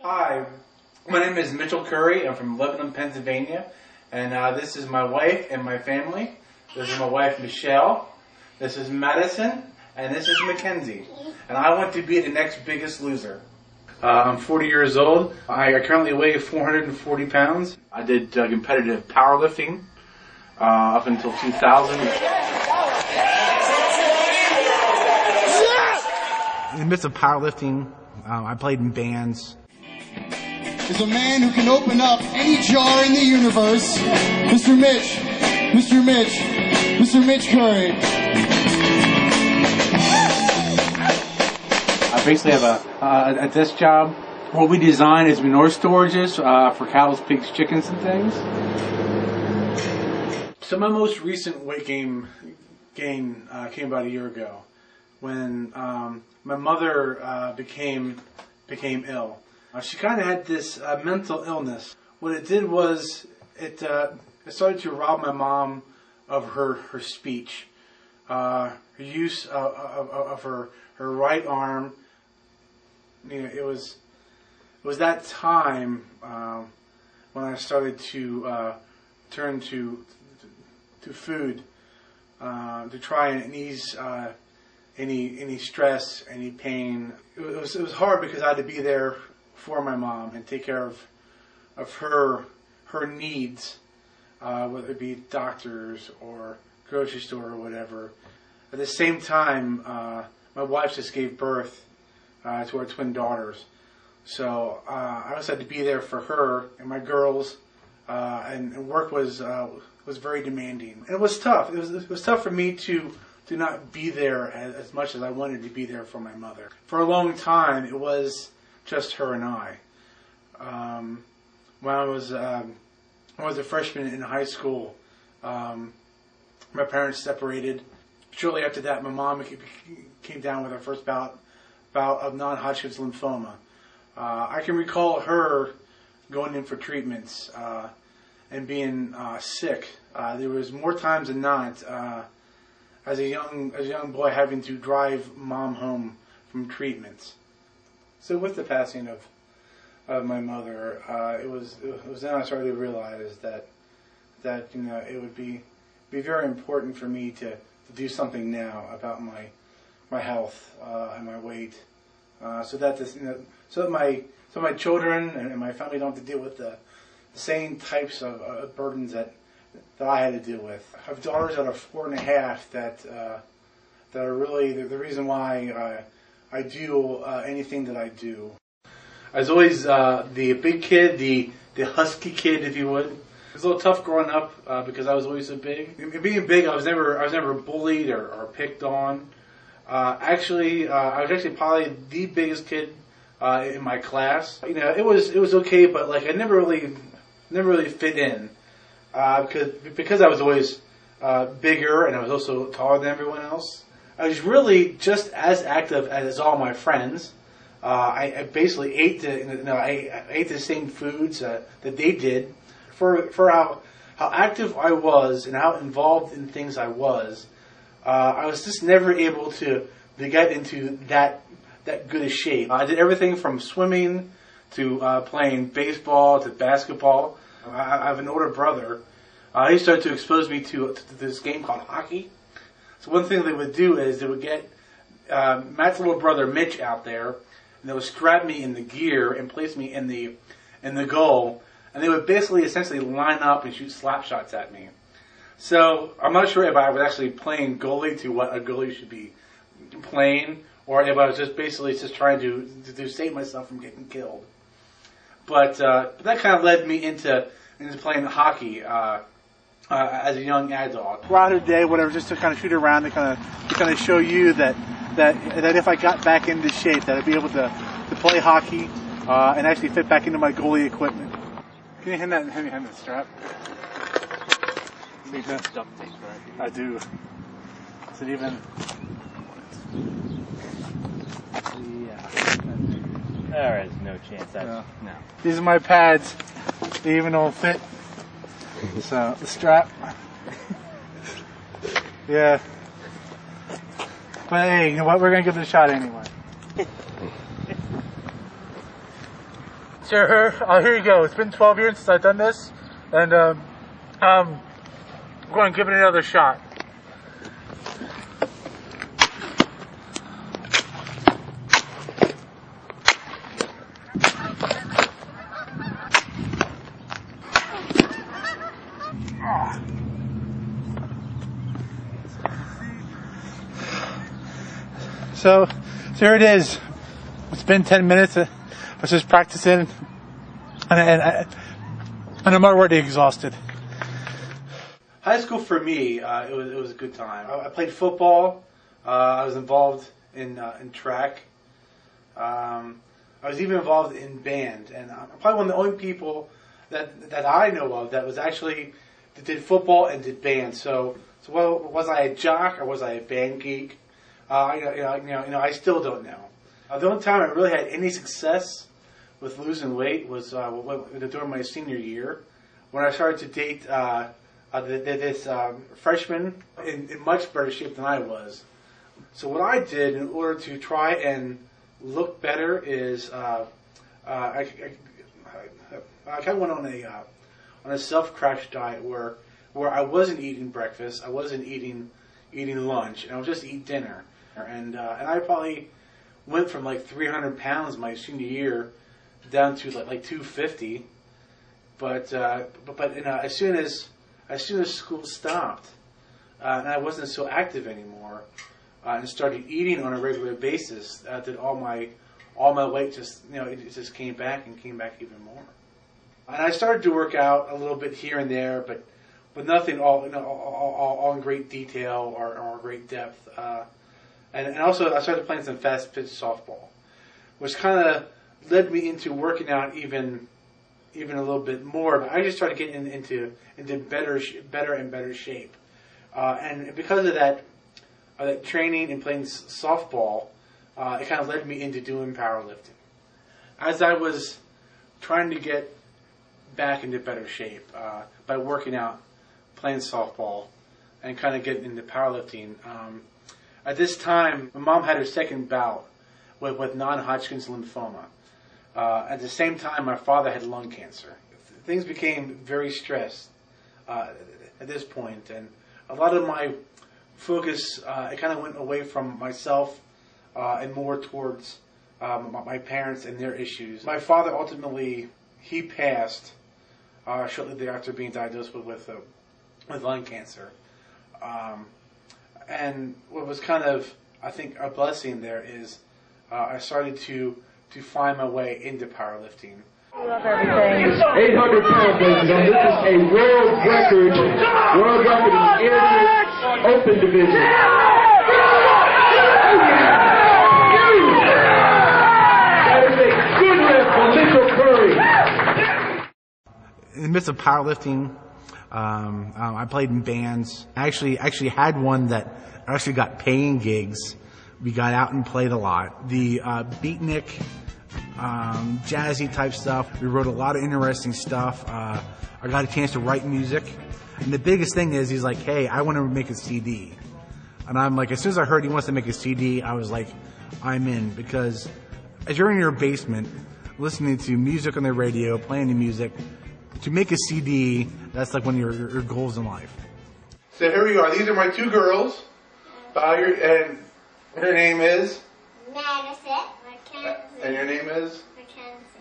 Hi, my name is Mitchell Curry. I'm from Lebanon, Pennsylvania, and this is my wife and my family. This is my wife, Michelle. This is Madison, and this is Mackenzie. And I want to be the next Biggest Loser. I'm 40 years old. I currently weigh 440 pounds. I did competitive powerlifting up until 2000. In the midst of powerlifting, I played in bands. Is a man who can open up any jar in the universe, Mr. Mitch Curry. I basically have a desk job. What we design is manure storages for cows, pigs, chickens, and things. So my most recent weight gain came about a year ago when my mother became ill. She kind of had this mental illness. What it did was it started to rob my mom of her speech, her use of her right arm. You know, it was that time when I started to turn to food to try and ease any stress, any pain. It was hard because I had to be there for my mom and take care of her needs, whether it be doctors or grocery store or whatever. At the same time, my wife just gave birth to our twin daughters, so I also had to be there for her and my girls, and work was very demanding. And it was tough. It was tough for me to not be there as much as I wanted to be there for my mother. For a long time, it was just her and I. When I was a freshman in high school, my parents separated. Shortly after that, my mom came down with her first bout of non-Hodgkin's lymphoma. I can recall her going in for treatments and being sick. There was more times than not as a young boy having to drive mom home from treatments. So with the passing of my mother, it was then I started to realize that you know it would be very important for me to do something now about my health and my weight, so that my children and my family don't have to deal with the same types of burdens that I had to deal with. I have daughters that are 4.5 that are really the reason why I do anything that I do. I was always the big kid, the husky kid, if you would. It was a little tough growing up because I was always so big. And being big, I was never bullied or picked on. I was actually probably the biggest kid in my class. You know, it was okay, but like I never really fit in because I was always bigger and I was also taller than everyone else. I was really just as active as all my friends. I basically ate the same foods that they did. For how active I was and how involved in things I was just never able to get into that good a shape. I did everything from swimming to playing baseball to basketball. I have an older brother. He started to expose me to this game called hockey. So one thing they would do is they would get Matt's little brother Mitch out there, and they would strap me in the gear and place me in the goal, and they would essentially line up and shoot slap shots at me. So I'm not sure if I was actually playing goalie to what a goalie should be playing, or if I was just trying to save myself from getting killed. But that kind of led me into playing hockey as a young adult. Throughout the day, whatever, just to kind of shoot around to kind of show you that if I got back into shape, that I'd be able to play hockey and actually fit back into my goalie equipment. Can you hand that strap? Need that duct tape, right? I do. Is it even? Yeah. There is no chance. No. These are my pads. They even don't fit. So the strap. Yeah. But hey, you know what? We're gonna give it a shot anyway. So here you go. It's been 12 years since I've done this, and we're going to give it another shot. So here it is. It's been 10 minutes. I was just practicing, and I'm already exhausted. High school for me, it was a good time. I played football. I was involved in track. I was even involved in band, and I'm probably one of the only people that I know of that did football and did band. So well, was I a jock or was I a band geek? I still don't know. The only time I really had any success with losing weight was during my senior year, when I started to date this freshman in much better shape than I was. So what I did in order to try and look better is I kind of went on a self-crash diet where I wasn't eating breakfast, I wasn't eating lunch, and I would just eat dinner. And I probably went from like 300 pounds my senior year down to like 250. But as soon as school stopped and I wasn't so active anymore and started eating on a regular basis, that all my weight it just came back even more. And I started to work out a little bit here and there, but nothing all in great detail or great depth. And also I started playing some fast pitch softball, which kind of led me into working out even a little bit more. But I just started getting into better and better shape, and because of that training and playing softball, it kind of led me into doing powerlifting. As I was trying to get back into better shape by working out, playing softball, and kind of getting into powerlifting. At this time, my mom had her second bout with non-Hodgkin's lymphoma. At the same time, my father had lung cancer. Things became very stressed at this point, and a lot of my focus it kind of went away from myself and more towards my parents and their issues. My father ultimately passed shortly thereafter being diagnosed with lung cancer. And what was kind of, I think, a blessing there is I started to find my way into powerlifting. I love everything. 800 pounds, ladies and gentlemen. This is a world record in the air open division. That is a good lift for Mitchell Curry. In the midst of powerlifting, I played in bands. I actually had one that actually got paying gigs. We got out and played a lot. The beatnik, jazzy type stuff. We wrote a lot of interesting stuff. I got a chance to write music. And the biggest thing is, he's like, hey, I want to make a CD. And I'm like, as soon as I heard he wants to make a CD, I was like, I'm in. Because as you're in your basement, listening to music on the radio, playing the music, to make a CD, that's like one of your goals in life. So here we are. These are my two girls. And her name is? Madison. Mackenzie. And your name is?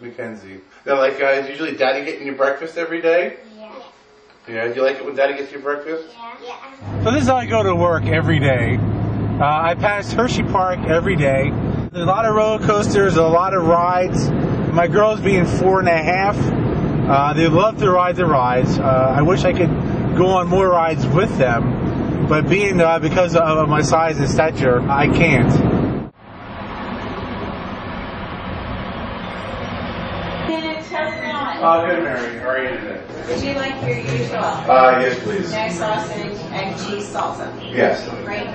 Mackenzie. They're like, is usually Daddy getting you breakfast every day? Yeah. Yeah. Do you like it when Daddy gets you breakfast? Yeah. So this is how I go to work every day. I pass Hershey Park every day. There's a lot of roller coasters, a lot of rides. My girls being 4.5. They love to ride the rides. I wish I could go on more rides with them, but because of my size and stature, I can't. Good, Mary. How are you today? Would you like your usual? Yes, please. No sausage, egg, cheese, salsa. Yes. Right?